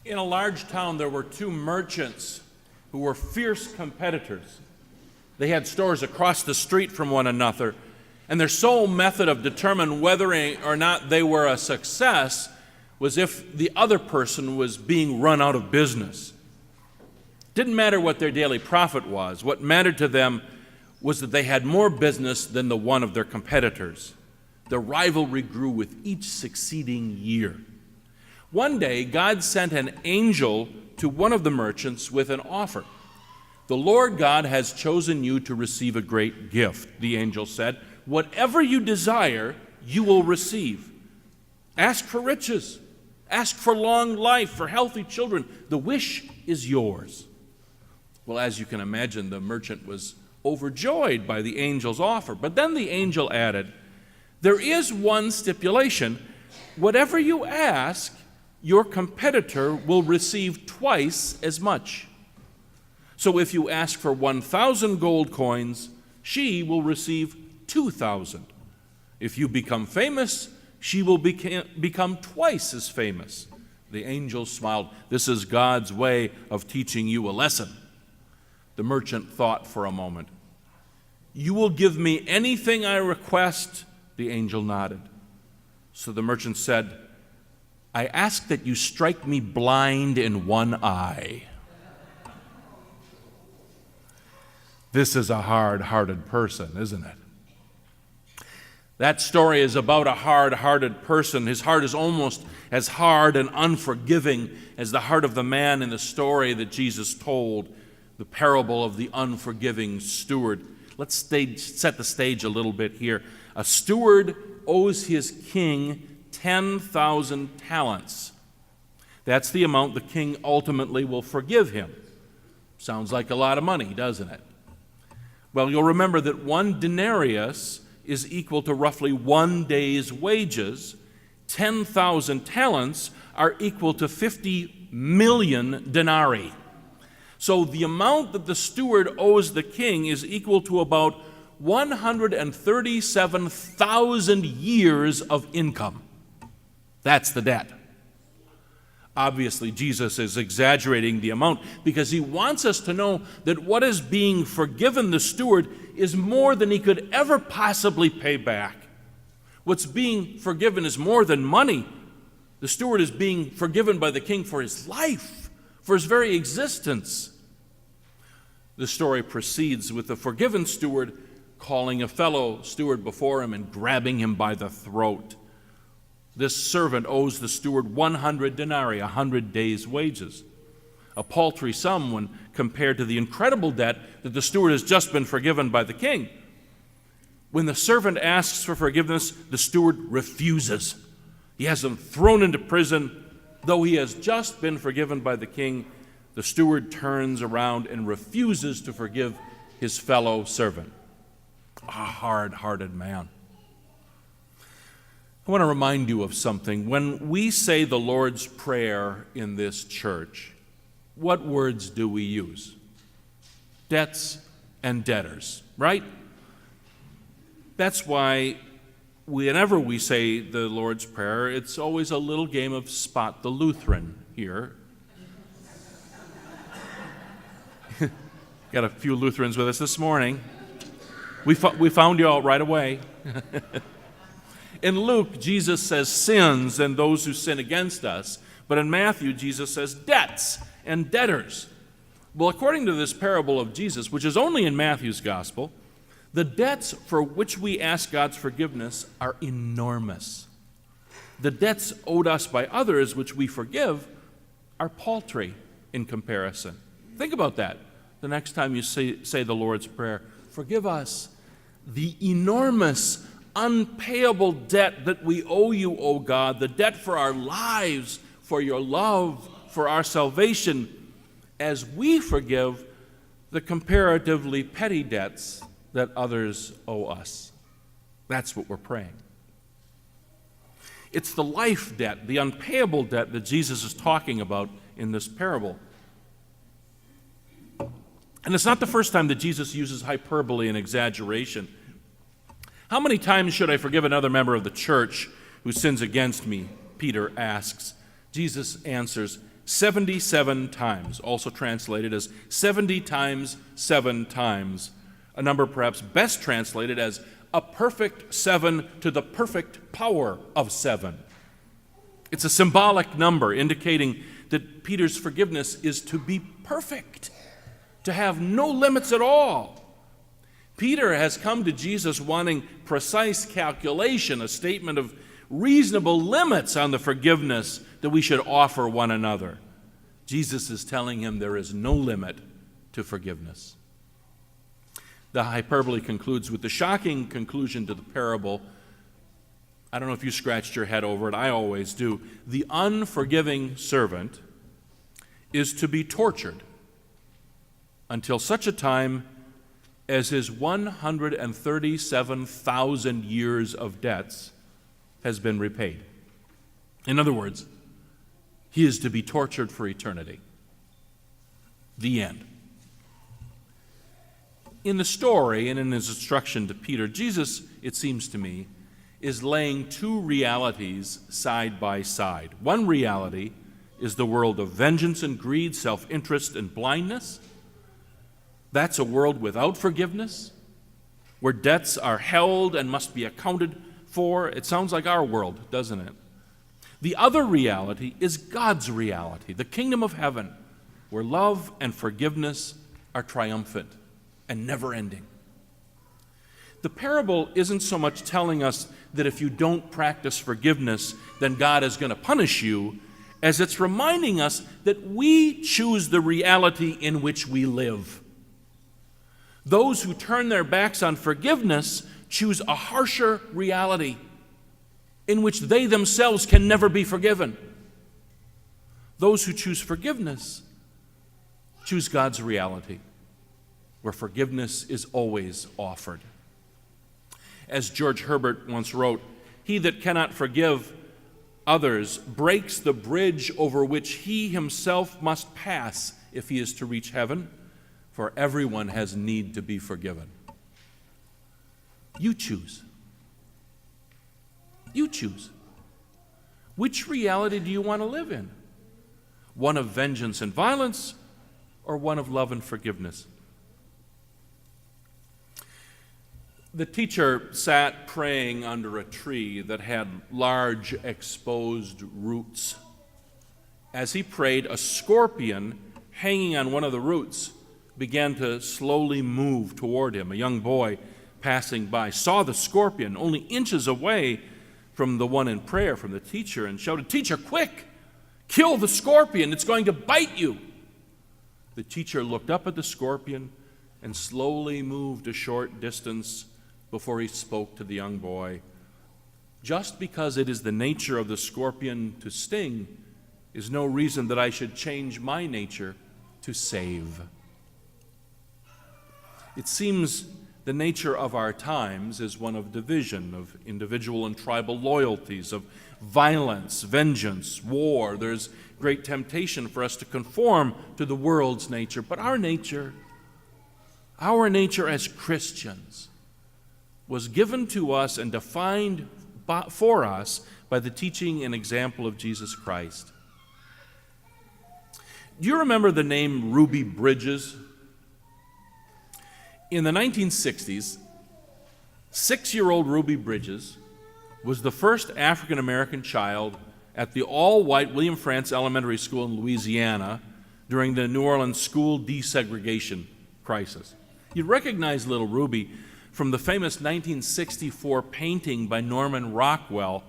In a large town, there were two merchants who were fierce competitors. They had stores across the street from one another, and their sole method of determining whether or not they were a success was if the other person was being run out of business. Didn't matter what their daily profit was. What mattered to them was that they had more business than the one of their competitors. The rivalry grew with each succeeding year. One day, God sent an angel to one of the merchants with an offer. "The Lord God has chosen you to receive a great gift," the angel said. "Whatever you desire, you will receive. Ask for riches. Ask for long life, for healthy children. The wish is yours." Well, as you can imagine, the merchant was overjoyed by the angel's offer. But then the angel added, "There is one stipulation. Whatever you ask, your competitor will receive twice as much. So if you ask for 1,000 gold coins, she will receive 2,000. If you become famous, she will become twice as famous." The angel smiled. "This is God's way of teaching you a lesson." The merchant thought for a moment. "You will give me anything I request?" The angel nodded. So the merchant said, "I ask that you strike me blind in one eye." This is a hard-hearted person, isn't it? That story is about a hard-hearted person. His heart is almost as hard and unforgiving as the heart of the man in the story that Jesus told, the parable of the unforgiving steward. Let's set the stage a little bit here. A steward owes his king 10,000 talents. That's the amount the king ultimately will forgive him. Sounds like a lot of money, doesn't it? Well, you'll remember that 1 denarius is equal to roughly 1 day's wages. 10,000 talents are equal to 50 million denarii. So the amount that the steward owes the king is equal to about 137,000 years of income. That's the debt. Obviously, Jesus is exaggerating the amount because he wants us to know that what is being forgiven the steward is more than he could ever possibly pay back. What's being forgiven is more than money. The steward is being forgiven by the king for his life, for his very existence. The story proceeds with the forgiven steward calling a fellow steward before him and grabbing him by the throat. This servant owes the steward 100 denarii, 100 days' wages. A paltry sum when compared to the incredible debt that the steward has just been forgiven by the king. When the servant asks for forgiveness, the steward refuses. He has him thrown into prison. Though he has just been forgiven by the king, the steward turns around and refuses to forgive his fellow servant. A hard-hearted man. I want to remind you of something. When we say the Lord's Prayer in this church, what words do we use? Debts and debtors, right? That's why whenever we say the Lord's Prayer, it's always a little game of spot the Lutheran here. Got a few Lutherans with us this morning. We found you out right away. In Luke, Jesus says sins and those who sin against us. But in Matthew, Jesus says debts and debtors. Well, according to this parable of Jesus, which is only in Matthew's gospel, the debts for which we ask God's forgiveness are enormous. The debts owed us by others, which we forgive, are paltry in comparison. Think about that the next time you say the Lord's Prayer. Forgive us the enormous, unpayable debt that we owe you, O God, the debt for our lives, for your love, for our salvation, as we forgive the comparatively petty debts that others owe us. That's what we're praying. It's the life debt, the unpayable debt that Jesus is talking about in this parable. And it's not the first time that Jesus uses hyperbole and exaggeration. How many times should I forgive another member of the church who sins against me? Peter asks. Jesus answers, 77 times, also translated as 70 times 7 times, a number perhaps best translated as a perfect 7 to the perfect power of 7. It's a symbolic number indicating that Peter's forgiveness is to be perfect, to have no limits at all. Peter has come to Jesus wanting precise calculation, a statement of reasonable limits on the forgiveness that we should offer one another. Jesus is telling him there is no limit to forgiveness. The hyperbole concludes with the shocking conclusion to the parable. I don't know if you scratched your head over it, I always do. The unforgiving servant is to be tortured until such a time as his 137,000 years of debts has been repaid. In other words, he is to be tortured for eternity. The end. In the story and in his instruction to Peter, Jesus, it seems to me, is laying two realities side by side. One reality is the world of vengeance and greed, self-interest and blindness. That's a world without forgiveness, where debts are held and must be accounted for. It sounds like our world, doesn't it? The other reality is God's reality, the kingdom of heaven, where love and forgiveness are triumphant and never-ending. The parable isn't so much telling us that if you don't practice forgiveness, then God is going to punish you, as it's reminding us that we choose the reality in which we live. Those who turn their backs on forgiveness choose a harsher reality in which they themselves can never be forgiven. Those who choose forgiveness choose God's reality, where forgiveness is always offered. As George Herbert once wrote, "He that cannot forgive others breaks the bridge over which he himself must pass if he is to reach heaven, for everyone has need to be forgiven." You choose. You choose. Which reality do you want to live in? One of vengeance and violence, or one of love and forgiveness? The teacher sat praying under a tree that had large exposed roots. As he prayed, a scorpion hanging on one of the roots began to slowly move toward him. A young boy passing by saw the scorpion only inches away from the one in prayer, from the teacher, and shouted, "Teacher, quick! Kill the scorpion! It's going to bite you!" The teacher looked up at the scorpion and slowly moved a short distance before he spoke to the young boy. "Just because it is the nature of the scorpion to sting is no reason that I should change my nature to save." It seems the nature of our times is one of division, of individual and tribal loyalties, of violence, vengeance, war. There's great temptation for us to conform to the world's nature. But our nature as Christians, was given to us and defined for us by the teaching and example of Jesus Christ. Do you remember the name Ruby Bridges? In the 1960s, 6-year-old Ruby Bridges was the first African-American child at the all-white William Frantz Elementary School in Louisiana during the New Orleans school desegregation crisis. You'd recognize little Ruby from the famous 1964 painting by Norman Rockwell,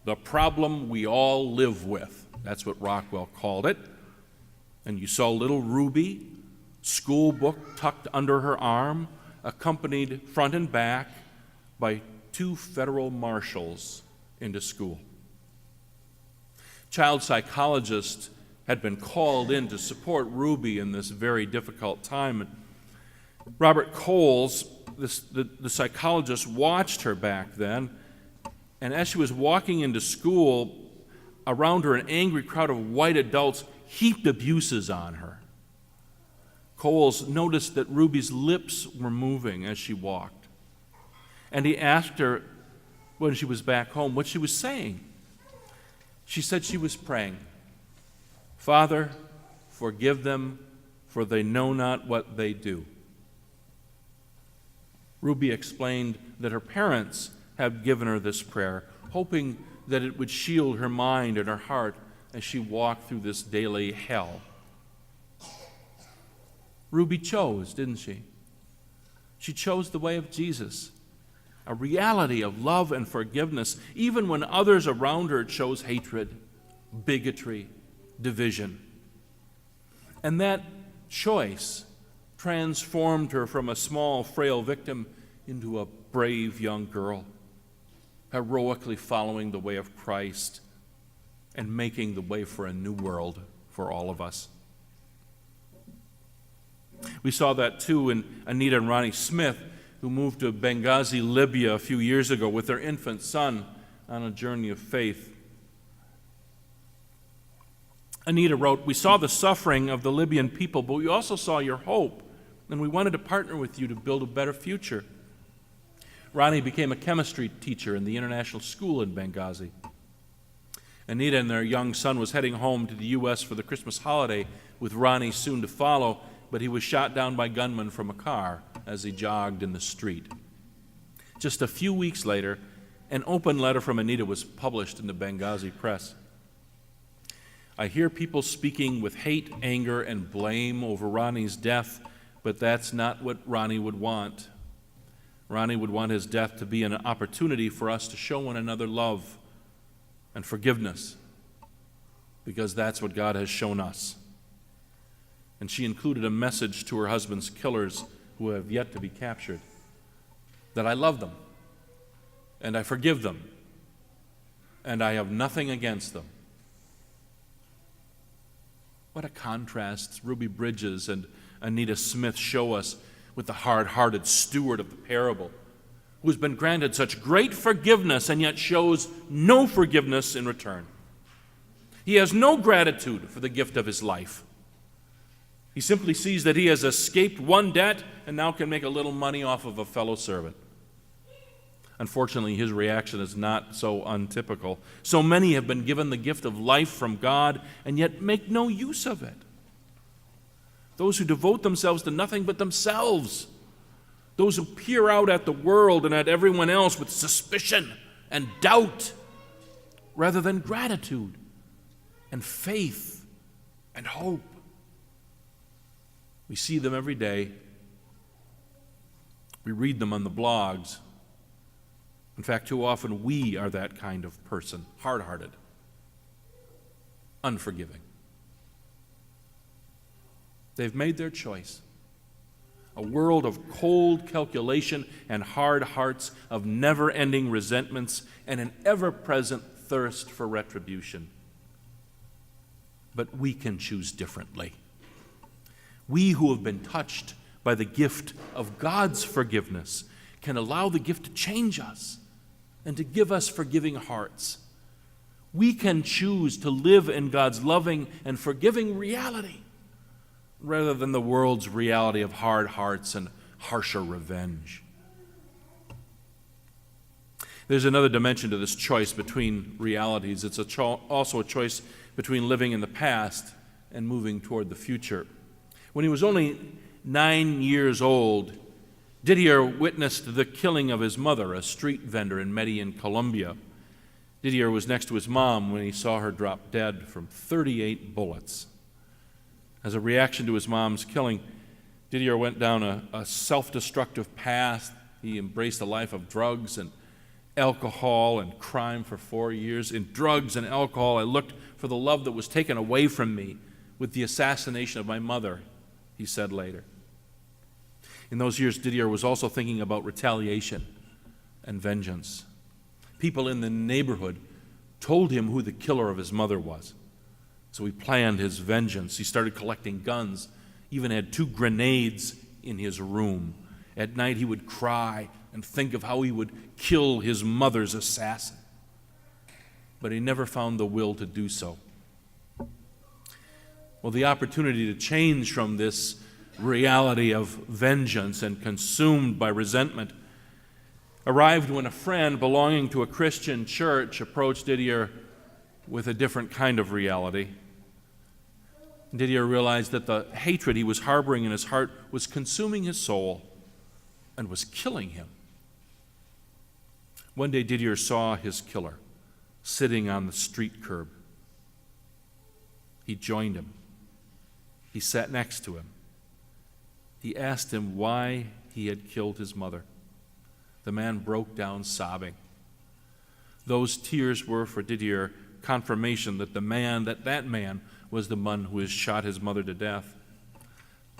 "The Problem We All Live With." That's what Rockwell called it. And you saw little Ruby, school book tucked under her arm, accompanied front and back by 2 federal marshals into school. Child psychologists had been called in to support Ruby in this very difficult time. Robert Coles, the psychologist, watched her back then, and as she was walking into school, around her an angry crowd of white adults heaped abuses on her. Coles noticed that Ruby's lips were moving as she walked, and he asked her when she was back home what she was saying. She said she was praying, Father, forgive them, for they know not what they do. Ruby explained that her parents had given her this prayer, hoping that it would shield her mind and her heart as she walked through this daily hell. Ruby chose, didn't she? She chose the way of Jesus, a reality of love and forgiveness, even when others around her chose hatred, bigotry, division. And that choice transformed her from a small, frail victim into a brave young girl, heroically following the way of Christ and making the way for a new world for all of us. We saw that too in Anita and Ronnie Smith, who moved to Benghazi, Libya a few years ago with their infant son on a journey of faith. Anita wrote, "We saw the suffering of the Libyan people, but we also saw your hope, and we wanted to partner with you to build a better future." Ronnie became a chemistry teacher in the international school in Benghazi. Anita and their young son was heading home to the U.S. for the Christmas holiday, with Ronnie soon to follow, but he was shot down by gunmen from a car as he jogged in the street. Just a few weeks later, an open letter from Anita was published in the Benghazi press. "I hear people speaking with hate, anger, and blame over Ronnie's death, but that's not what Ronnie would want. Ronnie would want his death to be an opportunity for us to show one another love and forgiveness, because that's what God has shown us." And she included a message to her husband's killers who have yet to be captured, that I love them, and I forgive them, and I have nothing against them. What a contrast Ruby Bridges and Anita Smith show us with the hard-hearted steward of the parable, who has been granted such great forgiveness and yet shows no forgiveness in return. He has no gratitude for the gift of his life. He simply sees that he has escaped one debt and now can make a little money off of a fellow servant. Unfortunately, his reaction is not so untypical. So many have been given the gift of life from God and yet make no use of it. Those who devote themselves to nothing but themselves. Those who peer out at the world and at everyone else with suspicion and doubt rather than gratitude and faith and hope. We see them every day. We read them on the blogs. In fact, too often we are that kind of person, hard-hearted, unforgiving. They've made their choice. A world of cold calculation and hard hearts, of never-ending resentments, and an ever-present thirst for retribution. But we can choose differently. We who have been touched by the gift of God's forgiveness can allow the gift to change us and to give us forgiving hearts. We can choose to live in God's loving and forgiving reality rather than the world's reality of hard hearts and harsher revenge. There's another dimension to this choice between realities. It's also a choice between living in the past and moving toward the future. When he was only 9 years old, Didier witnessed the killing of his mother, a street vendor in Medellin, Colombia. Didier was next to his mom when he saw her drop dead from 38 bullets. As a reaction to his mom's killing, Didier went down a self-destructive path. He embraced a life of drugs and alcohol and crime for 4 years. In drugs and alcohol, I looked for the love that was taken away from me with the assassination of my mother, he said later. In those years, Didier was also thinking about retaliation and vengeance. People in the neighborhood told him who the killer of his mother was. So he planned his vengeance. He started collecting guns, even had 2 grenades in his room. At night, he would cry and think of how he would kill his mother's assassin. But he never found the will to do so. Well, the opportunity to change from this reality of vengeance and consumed by resentment arrived when a friend belonging to a Christian church approached Didier with a different kind of reality. Didier realized that the hatred he was harboring in his heart was consuming his soul and was killing him. One day, Didier saw his killer sitting on the street curb. He joined him. He sat next to him. He asked him why he had killed his mother. The man broke down sobbing. Those tears were for Didier confirmation that that man was the one who had shot his mother to death.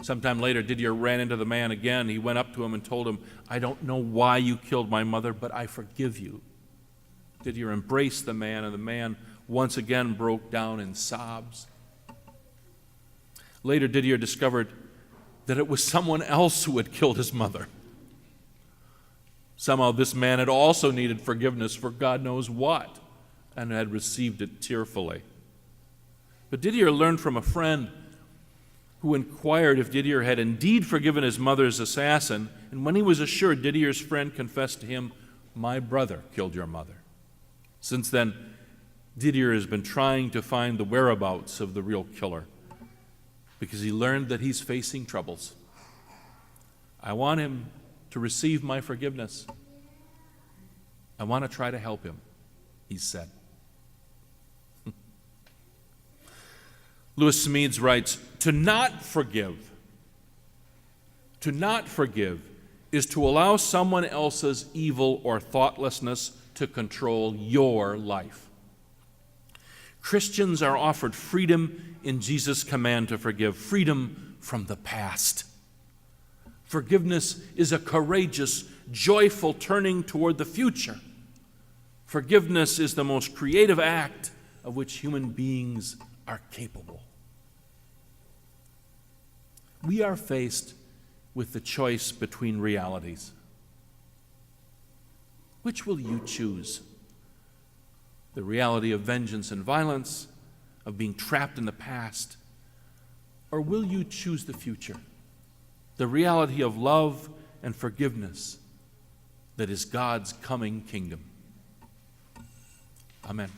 Sometime later, Didier ran into the man again. He went up to him and told him, "I don't know why you killed my mother, but I forgive you." Didier embraced the man, and the man once again broke down in sobs. Later, Didier discovered that it was someone else who had killed his mother. Somehow this man had also needed forgiveness for God knows what, and had received it tearfully. But Didier learned from a friend who inquired if Didier had indeed forgiven his mother's assassin, and when he was assured, Didier's friend confessed to him, "My brother killed your mother." Since then, Didier has been trying to find the whereabouts of the real killer, because he learned that he's facing troubles. I want him to receive my forgiveness. I want to try to help him, he said. Lewis Smedes writes, to not forgive is to allow someone else's evil or thoughtlessness to control your life. Christians are offered freedom in Jesus' command to forgive, freedom from the past. Forgiveness is a courageous, joyful turning toward the future. Forgiveness is the most creative act of which human beings are capable. We are faced with the choice between realities. Which will you choose? The reality of vengeance and violence, of being trapped in the past? Or will you choose the future? The reality of love and forgiveness that is God's coming kingdom. Amen.